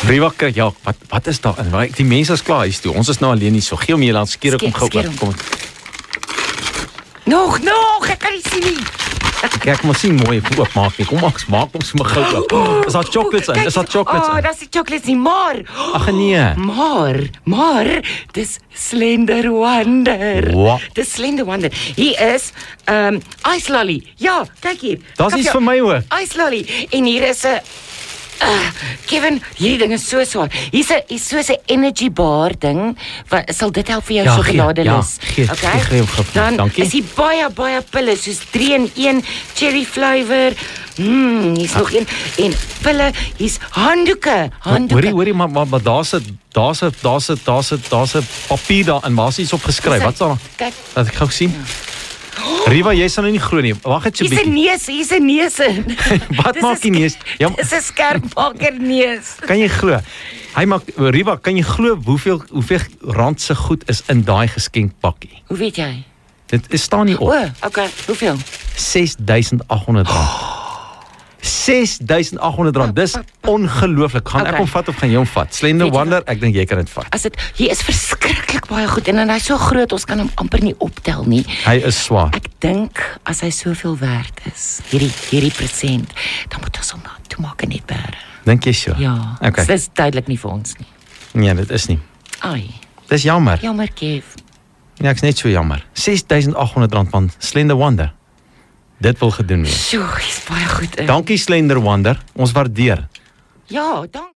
Riva, ja, wat is daar? Die mense is klaar hier toe. Ons is nou alleen hier so. Gee hom hier laat skeer kom gou oop. Kom. Nog, ek kan nie sien nie. Kyk, maar sien mooi oopmaak nie. Kom maak ons maar gou oop. Is daar chocolates in? Is daar chocolates in? Dis die chocolates nie, maar. Ag nee. Maar, dis Slender Wonder. Wat? Dis Slender Wonder. Hier is Ice Lolly. Ja, kyk hier. Dis iets vir my ook. Ice Lolly. En hier is 'n Kevin, hierdie ding is so swaar. Hier's soos 'n energy bar ding. Sal dit help vir jou sjokoladelus? Okay. Dan dankie. is hier baie pille, soos 3-in-1 cherry flavor. Hier's nog een en pille, hier's handdoeke. Hoorie, maar daar's 'n papier daarin. Waar's iets op geskryf? Wat staan daar? Kyk. Laat ek gou sien. Riva, jy sal nou nie glo nie. Wag net so 'n bietjie. Hier's 'n neus in. Wat maak die neus? Ja, dis 'n skerpmaker neus. Kan jy glo? Riva, kan jy glo hoeveel rand se goed is in daai geskenkpakkie? Hoe weet jy? Dit staan nie op. Okay. Hoeveel? R6.800. R6.800. Dis ongelooflik. Gaan ek hom vat of gaan jy hom vat? Slender Wonder, ek dink jy kan dit vat. Hier is verskriklik baie goed en hy's so groot, ons kan hom amper nie optel nie. Hy is swaar. Ek dink as hy soveel werd is, hierdie persent, dan moet ons hom toemaak en net bære. Dink jy so? Ja. Okay. Dis duidelik nie vir ons nie. Nee, dit is nie. Ai. Dis jammer. Jammer, Kev. Ja, ek's net so jammer. R6.800 van Slender Wonder. Dit wil gedoen wees. Sjoe, is baie goed. Dankie Slender Wonder. Ons waardeer. Ja, dankie.